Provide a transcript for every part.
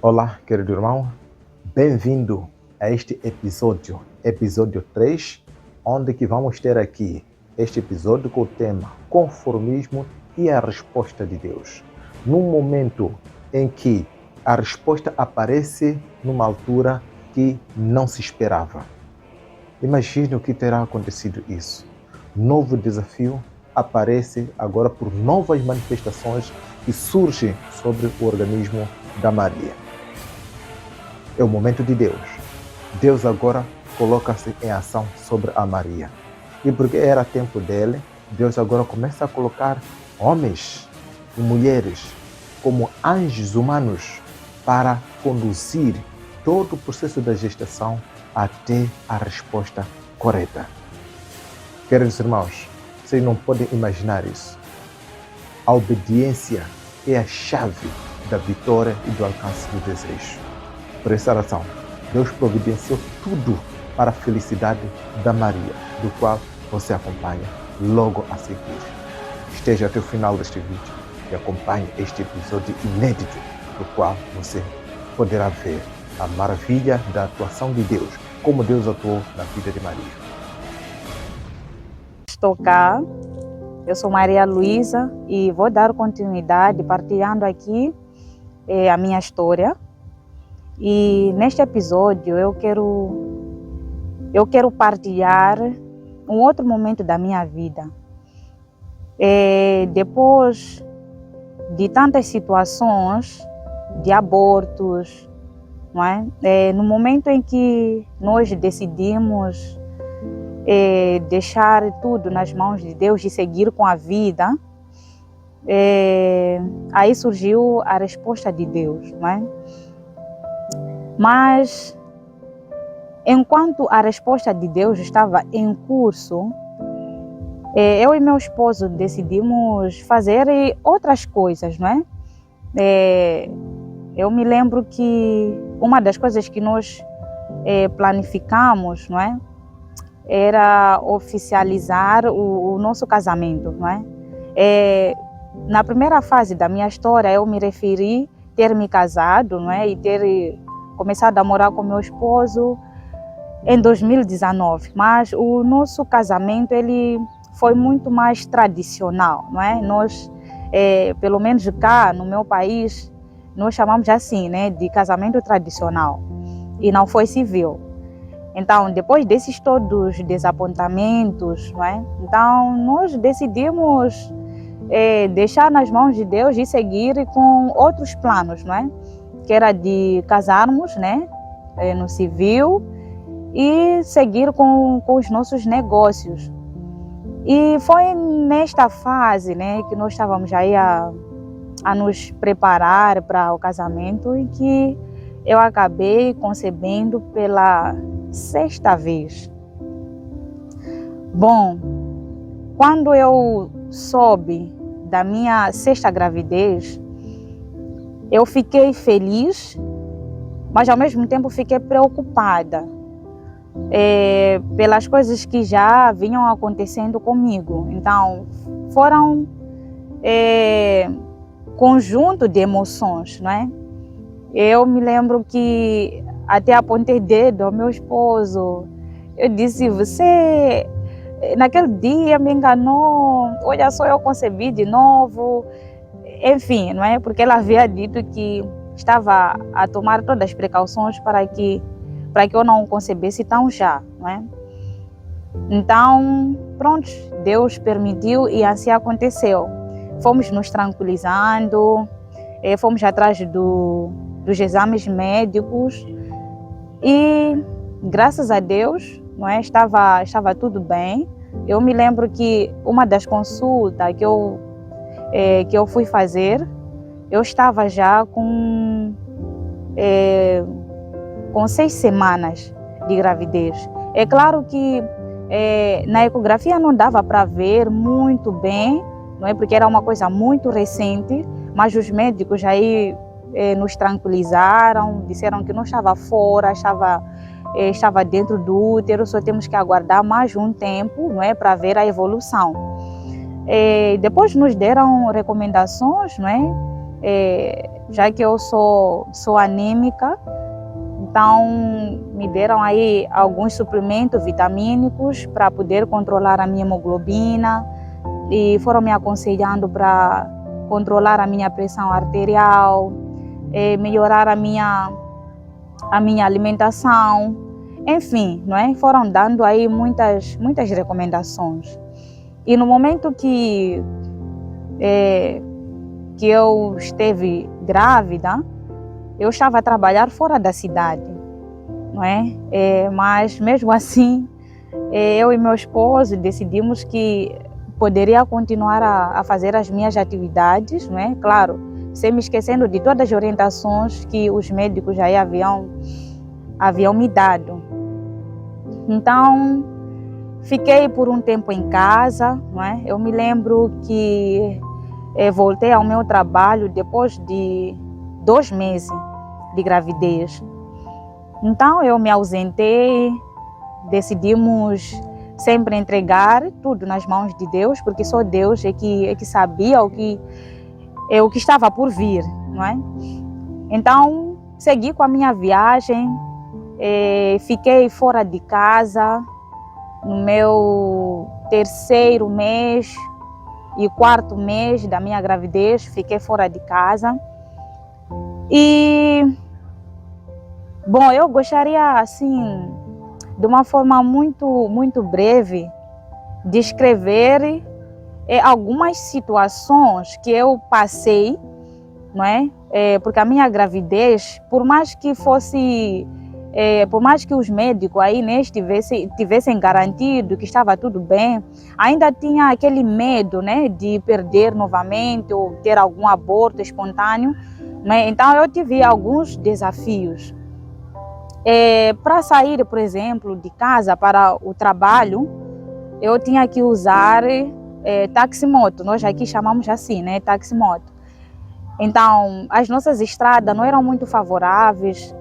Olá, querido irmão, bem-vindo a este episódio 3, onde que vamos ter aqui este episódio com o tema Conformismo e a resposta de Deus. Num momento em que a resposta aparece numa altura que não se esperava. Imagine o que terá acontecido isso. Novo desafio aparece agora por novas manifestações que surgem sobre o organismo da Maria. É o momento de Deus. Deus agora coloca-se em ação sobre a Maria. E porque era tempo dele, Deus agora começa a colocar homens e mulheres como anjos humanos para conduzir todo o processo da gestação até a resposta correta. Queridos irmãos, vocês não podem imaginar isso. A obediência é a chave da vitória e do alcance do desejo. Por essa razão, Deus providenciou tudo para a felicidade da Maria, do qual você acompanha logo a seguir. Esteja até o final deste vídeo e acompanhe este episódio inédito, do qual você poderá ver a maravilha da atuação de Deus, como Deus atuou na vida de Maria. Estou cá, eu sou Maria Luísa e vou dar continuidade partilhando aqui a minha história. E neste episódio eu quero partilhar um outro momento da minha vida. Depois de tantas situações de abortos, não é? No momento em que nós decidimos deixar tudo nas mãos de Deus e seguir com a vida, aí surgiu a resposta de Deus, não é? Mas, enquanto a resposta de Deus estava em curso, eu e meu esposo decidimos fazer outras coisas, não é? Eu me lembro que uma das coisas que nós planificamos, não é? Era oficializar o nosso casamento, não é? Na primeira fase da minha história, eu me referi ter me casado, não é? E ter começado a morar com meu esposo em 2019, mas o nosso casamento ele foi muito mais tradicional, não é? Nós, pelo menos cá no meu país, nós chamamos assim, né, de casamento tradicional, e não foi civil. Então, depois desses todos desapontamentos, não é? Então, nós decidimos deixar nas mãos de Deus e seguir com outros planos, não é? Que era de casarmos, né, no civil e seguir com os nossos negócios. E foi nesta fase, né, que nós estávamos aí a nos preparar para o casamento e que eu acabei concebendo pela 6ª vez. Bom, quando eu soube da minha 6ª gravidez, eu fiquei feliz, mas ao mesmo tempo fiquei preocupada pelas coisas que já vinham acontecendo comigo. Então, foram conjunto de emoções, não é? Eu me lembro que até apontei dedo ao meu esposo. Eu disse, você naquele dia me enganou, olha só, eu concebi de novo. Enfim, não é? Porque ela havia dito que estava a tomar todas as precauções para que eu não concebesse tão já, não é? Então, pronto, Deus permitiu e assim aconteceu. Fomos nos tranquilizando, fomos atrás dos exames médicos e, graças a Deus, não é? Estava tudo bem. Eu me lembro que uma das consultas que eu fui fazer, eu estava já com 6 semanas de gravidez. É claro que na ecografia não dava para ver muito bem, não é? Porque era uma coisa muito recente, mas os médicos aí nos tranquilizaram, disseram que não estava fora, estava dentro do útero, só temos que aguardar mais um tempo, não é, para ver a evolução. Depois nos deram recomendações, não é, já que eu sou anêmica. Então, me deram aí alguns suplementos vitamínicos para poder controlar a minha hemoglobina e foram me aconselhando para controlar a minha pressão arterial, melhorar a minha alimentação, enfim, não é? Foram dando aí muitas recomendações. E no momento que eu esteve grávida, eu estava a trabalhar fora da cidade, não é? Mas mesmo assim, eu e meu esposo decidimos que poderia continuar a fazer as minhas atividades, não é? Claro, sem me esquecendo de todas as orientações que os médicos já haviam me dado. Então, fiquei por um tempo em casa, não é? Eu me lembro que voltei ao meu trabalho depois de 2 meses de gravidez. Então eu me ausentei, decidimos sempre entregar tudo nas mãos de Deus, porque só Deus é que sabia o que estava por vir, não é? Então segui com a minha viagem, fiquei fora de casa no meu 3º mês e 4º mês da minha gravidez, fiquei fora de casa. E, bom, eu gostaria, assim, de uma forma muito breve, descrever algumas situações que eu passei, não é? Porque a minha gravidez, por mais que os médicos aí, né, tivessem garantido que estava tudo bem, ainda tinha aquele medo, né, de perder novamente ou ter algum aborto espontâneo. Então eu tive alguns desafios. Para sair, por exemplo, de casa para o trabalho, eu tinha que usar taximoto. Nós aqui chamamos assim, né, taximoto. Então as nossas estradas não eram muito favoráveis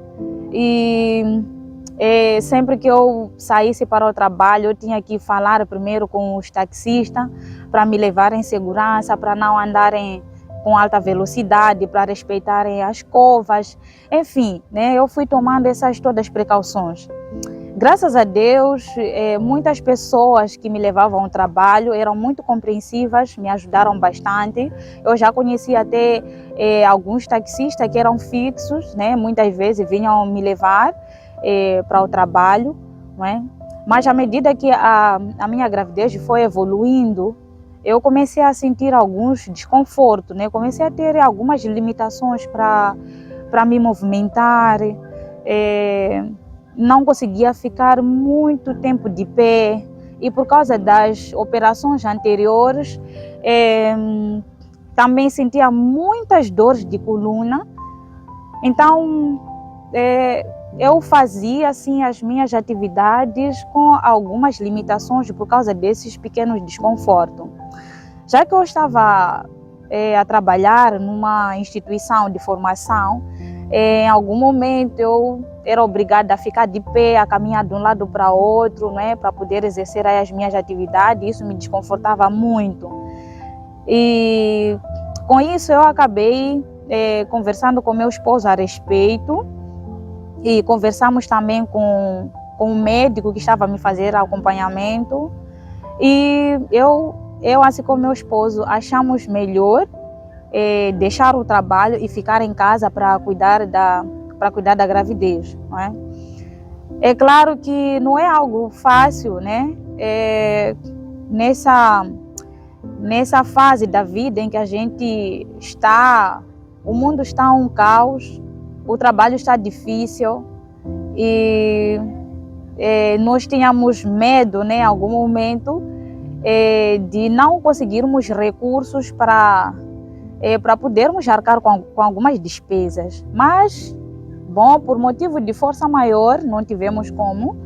e sempre que eu saísse para o trabalho eu tinha que falar primeiro com os taxistas para me levarem em segurança, para não andarem com alta velocidade, para respeitarem as curvas, enfim, né, eu fui tomando essas todas as precauções. Graças a Deus, muitas pessoas que me levavam ao trabalho eram muito compreensivas, me ajudaram bastante. Eu já conheci até alguns taxistas que eram fixos, né, muitas vezes vinham me levar para o trabalho, né? Mas à medida que a minha gravidez foi evoluindo, eu comecei a sentir alguns desconfortos, né? Comecei a ter algumas limitações para me movimentar, não conseguia ficar muito tempo de pé e por causa das operações anteriores, também sentia muitas dores de coluna. Então, eu fazia assim as minhas atividades com algumas limitações por causa desses pequenos desconfortos. Já que eu estava a trabalhar numa instituição de formação, em algum momento eu era obrigada a ficar de pé, a caminhar de um lado para outro, né, para poder exercer aí as minhas atividades. Isso me desconfortava muito. E com isso eu acabei conversando com meu esposo a respeito e conversamos também com o médico que estava a me fazer acompanhamento. E eu assim como meu esposo, achamos melhor deixar o trabalho e ficar em casa para cuidar da gravidez, não é? É claro que não é algo fácil, né? Nessa fase da vida em que a gente está, o mundo está um caos, o trabalho está difícil e nós tínhamos medo, né, em algum momento, de não conseguirmos recursos para podermos arcar com algumas despesas. Mas, bom, por motivo de força maior, não tivemos como.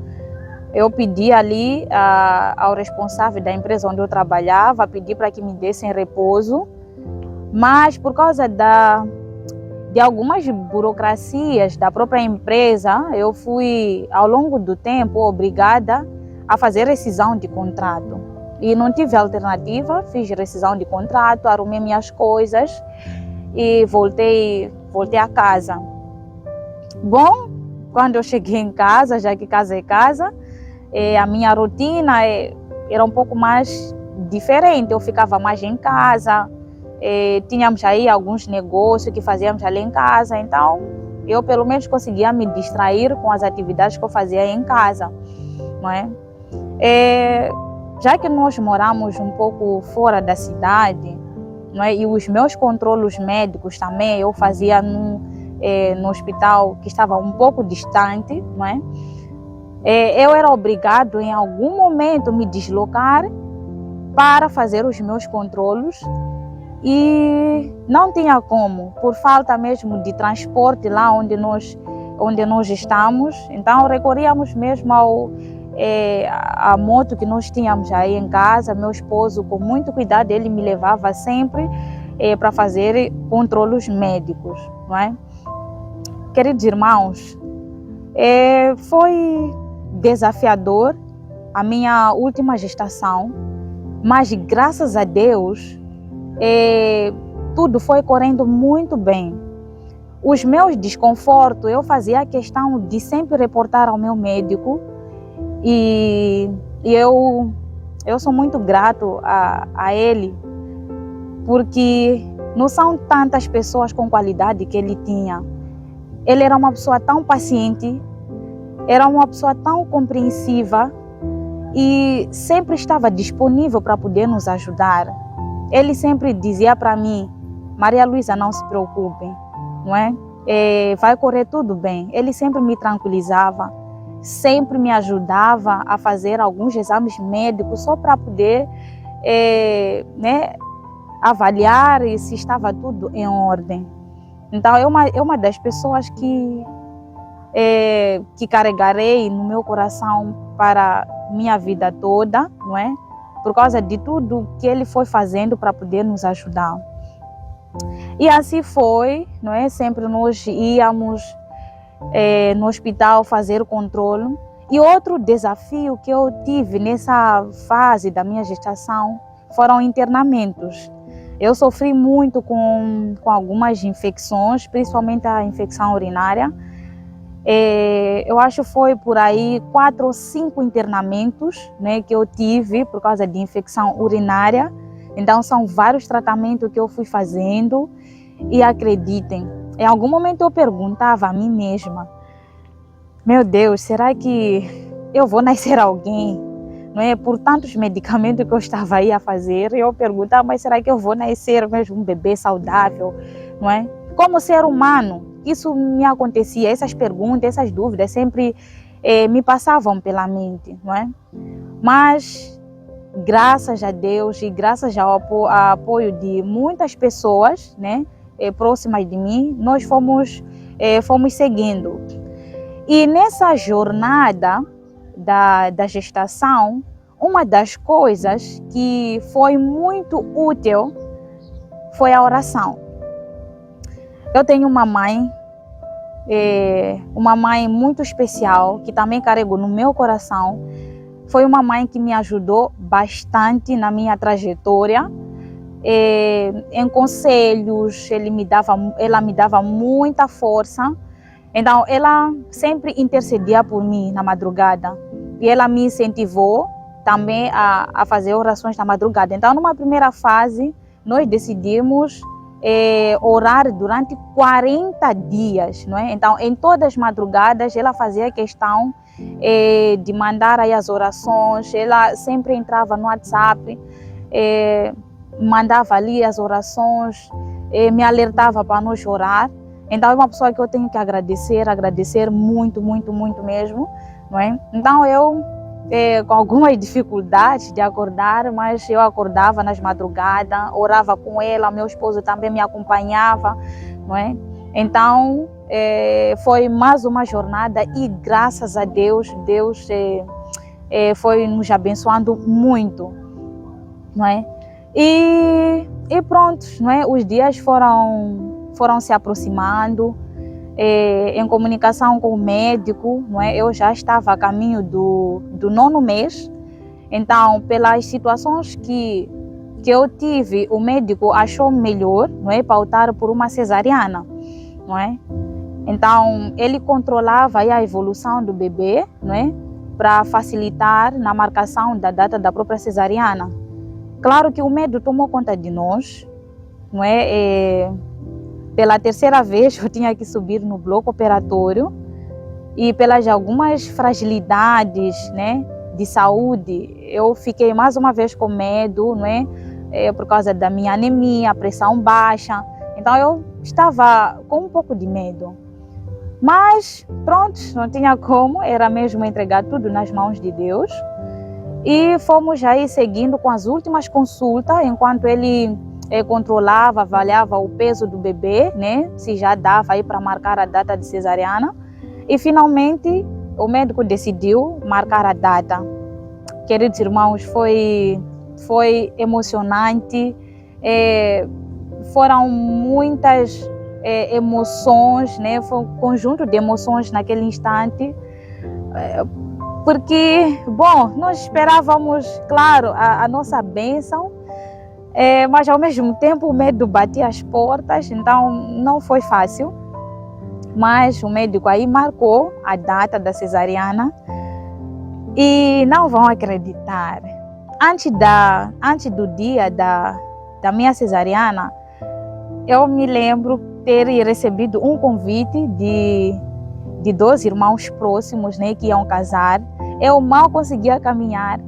Eu pedi ali ao responsável da empresa onde eu trabalhava, pedi para que me dessem repouso, mas por causa de algumas burocracias da própria empresa, eu fui, ao longo do tempo, obrigada a fazer rescisão de contrato. E não tive alternativa, fiz rescisão de contrato, arrumei minhas coisas e voltei voltei a casa. Bom, quando eu cheguei em casa, já que casa é casa, a minha rotina era um pouco mais diferente. Eu ficava mais em casa, tínhamos aí alguns negócios que fazíamos ali em casa, então eu pelo menos conseguia me distrair com as atividades que eu fazia em casa, não é? Já que nós moramos um pouco fora da cidade, não é? E os meus controles médicos também eu fazia no hospital que estava um pouco distante, não é? Eu era obrigado em algum momento me deslocar para fazer os meus controles e não tinha como, por falta mesmo de transporte lá onde nós estamos, então recorríamos mesmo a moto que nós tínhamos aí em casa. Meu esposo, com muito cuidado, ele me levava sempre para fazer controles médicos, não é? Queridos irmãos, foi desafiador a minha última gestação, mas graças a Deus tudo foi correndo muito bem. Os meus desconfortos eu fazia questão de sempre reportar ao meu médico e eu sou muito grato a ele, porque não são tantas pessoas com qualidade que ele tinha. Ele era uma pessoa tão paciente, era uma pessoa tão compreensiva e sempre estava disponível para poder nos ajudar. Ele sempre dizia para mim: Maria Luísa, não se preocupe, não é? Vai correr tudo bem. Ele sempre me tranquilizava, sempre me ajudava a fazer alguns exames médicos só para poder avaliar se estava tudo em ordem. Então é uma das pessoas que carregarei no meu coração para minha vida toda, não é? Por causa de tudo que ele foi fazendo para poder nos ajudar. E assim foi, não é? Sempre nós íamos no hospital fazer o controle. E outro desafio que eu tive nessa fase da minha gestação foram internamentos. Eu sofri muito com algumas infecções, principalmente a infecção urinária. Eu acho que foi por aí 4 ou 5 internamentos, né, que eu tive por causa de infecção urinária. Então são vários tratamentos que eu fui fazendo e acreditem, em algum momento eu perguntava a mim mesma: meu Deus, será que eu vou nascer alguém? Não é? Por tantos medicamentos que eu estava aí a fazer, eu perguntava: mas será que eu vou nascer mesmo um bebê saudável? Não é? Como ser humano, isso me acontecia, essas perguntas, essas dúvidas sempre me passavam pela mente, não é? Mas graças a Deus e graças ao apoio de muitas pessoas, né, próximas de mim, nós fomos seguindo. E nessa jornada da gestação, uma das coisas que foi muito útil foi a oração. Eu tenho uma mãe muito especial, que também carrego no meu coração. Foi uma mãe que me ajudou bastante na minha trajetória, em conselhos, ela me dava muita força. Então, ela sempre intercedia por mim na madrugada. E ela me incentivou também a fazer orações na madrugada. Então, numa primeira fase, nós decidimos orar durante 40 dias, não é? Então, em todas as madrugadas, ela fazia questão de mandar aí as orações. Ela sempre entrava no WhatsApp, mandava ali as orações, me alertava para nós orar. Então é uma pessoa que eu tenho que agradecer muito, muito, muito mesmo, não é? Então eu, com algumas dificuldades de acordar, mas eu acordava nas madrugadas, orava com ela, meu esposo também me acompanhava, não é? Então foi mais uma jornada e graças a Deus, Deus foi nos abençoando muito, não é? E pronto, não é? Os dias foram se aproximando, em comunicação com o médico, não é? Eu já estava a caminho do 9º mês, então pelas situações que eu tive, o médico achou melhor, não é, pautar por uma cesariana, não é? Então, ele controlava aí a evolução do bebê, não é? Para facilitar na marcação da data da própria cesariana. Claro que o medo tomou conta de nós, não é? Pela terceira vez eu tinha que subir no bloco operatório e pelas algumas fragilidades, né, de saúde, eu fiquei mais uma vez com medo, não é? Por causa da minha anemia, pressão baixa. Então eu estava com um pouco de medo. Mas pronto, não tinha como, era mesmo entregar tudo nas mãos de Deus. E fomos aí seguindo com as últimas consultas, enquanto ele controlava, avaliava o peso do bebê, né? Se já dava aí para marcar a data de cesariana. E finalmente o médico decidiu marcar a data. Queridos irmãos, foi emocionante, foram muitas emoções, né? Foi um conjunto de emoções naquele instante, porque, bom, nós esperávamos, claro, a nossa bênção, mas ao mesmo tempo o medo batia as portas, então não foi fácil. Mas o médico aí marcou a data da cesariana e não vão acreditar. Antes do dia da minha cesariana, eu me lembro ter recebido um convite de 2 irmãos próximos, né, que iam casar. Eu mal conseguia caminhar.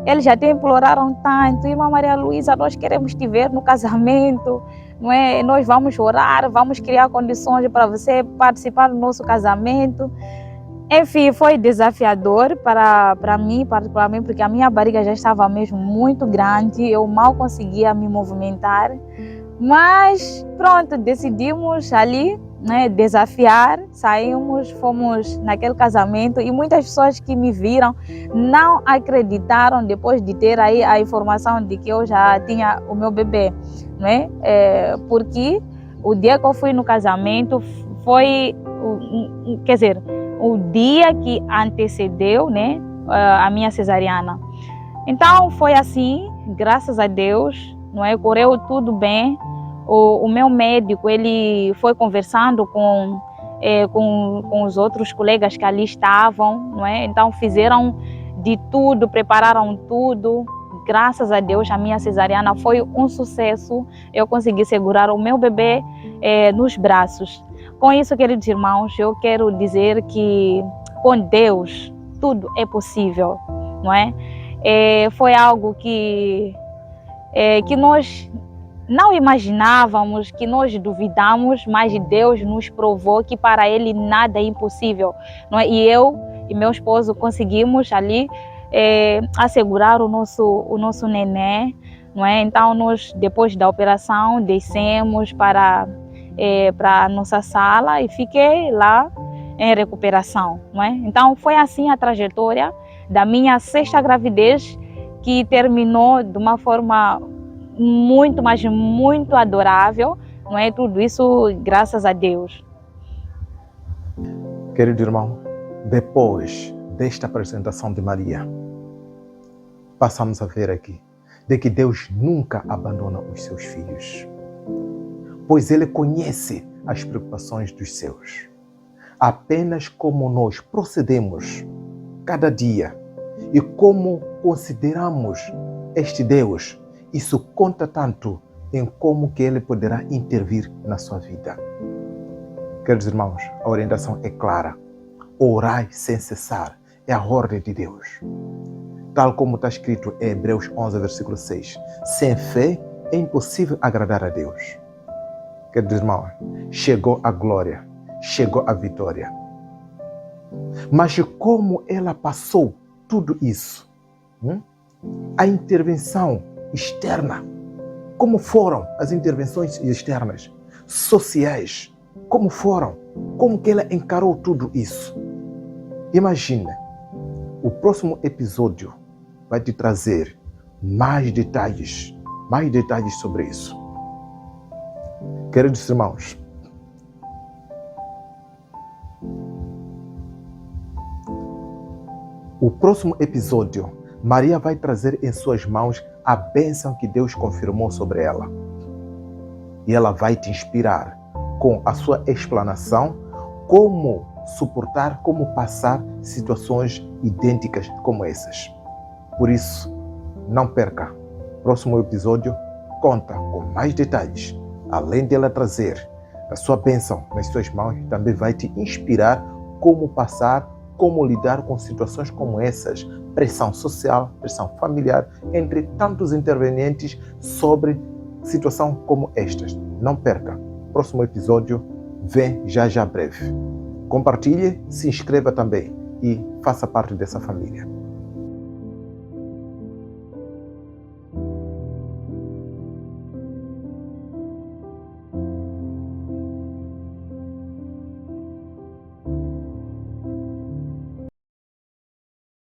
Eles já até imploraram tanto: irmã Maria Luísa, nós queremos te ver no casamento, não é? Nós vamos orar, vamos criar condições para você participar do nosso casamento. Enfim, foi desafiador para mim, particularmente, porque a minha barriga já estava mesmo muito grande, eu mal conseguia me movimentar. Mas pronto, decidimos ali, né, desafiar, saímos, fomos naquele casamento e muitas pessoas que me viram não acreditaram depois de ter aí a informação de que eu já tinha o meu bebê, né? Porque o dia que eu fui no casamento foi, quer dizer, o dia que antecedeu, né, a minha cesariana. Então foi assim, graças a Deus, não é? Correu tudo bem. O meu médico, ele foi conversando com os outros colegas que ali estavam, não é? Então fizeram de tudo, prepararam tudo. Graças a Deus, a minha cesariana foi um sucesso. Eu consegui segurar o meu bebê nos braços. Com isso, queridos irmãos, eu quero dizer que com Deus tudo é possível, não é? Foi algo que nós não imaginávamos, que nós duvidamos, mas Deus nos provou que para Ele nada é impossível, não é? E eu e meu esposo conseguimos ali assegurar o nosso neném, não é? Então nós, depois da operação, descemos para a nossa sala e fiquei lá em recuperação, não é? Então foi assim a trajetória da minha 6ª gravidez, que terminou de uma forma muito, mas muito adorável, não é? Tudo isso graças a Deus. Querido irmão, depois desta apresentação de Maria, passamos a ver aqui de que Deus nunca abandona os seus filhos, pois Ele conhece as preocupações dos seus. Apenas como nós procedemos cada dia e como consideramos este Deus, isso conta tanto em como que Ele poderá intervir na sua vida. Queridos irmãos, a orientação é clara. Orai sem cessar. É a ordem de Deus. Tal como está escrito em Hebreus 11, versículo 6. Sem fé é impossível agradar a Deus. Queridos irmãos, chegou a glória, chegou a vitória. Mas como ela passou tudo isso? A intervenção externa. Como foram as intervenções externas, sociais? Como foram? Como que ela encarou tudo isso? Imagina, o próximo episódio vai te trazer mais detalhes sobre isso. Queridos irmãos, o próximo episódio, Maria vai trazer em suas mãos a bênção que Deus confirmou sobre ela. E ela vai te inspirar com a sua explanação, como suportar, como passar situações idênticas como essas. Por isso, não perca. Próximo episódio conta com mais detalhes. Além dela trazer a sua bênção nas suas mãos, também vai te inspirar como passar, como lidar com situações como essas, pressão social, pressão familiar, entre tantos intervenientes sobre situação como estas. Não perca. Próximo episódio vem já breve. Compartilhe, se inscreva também e faça parte dessa família.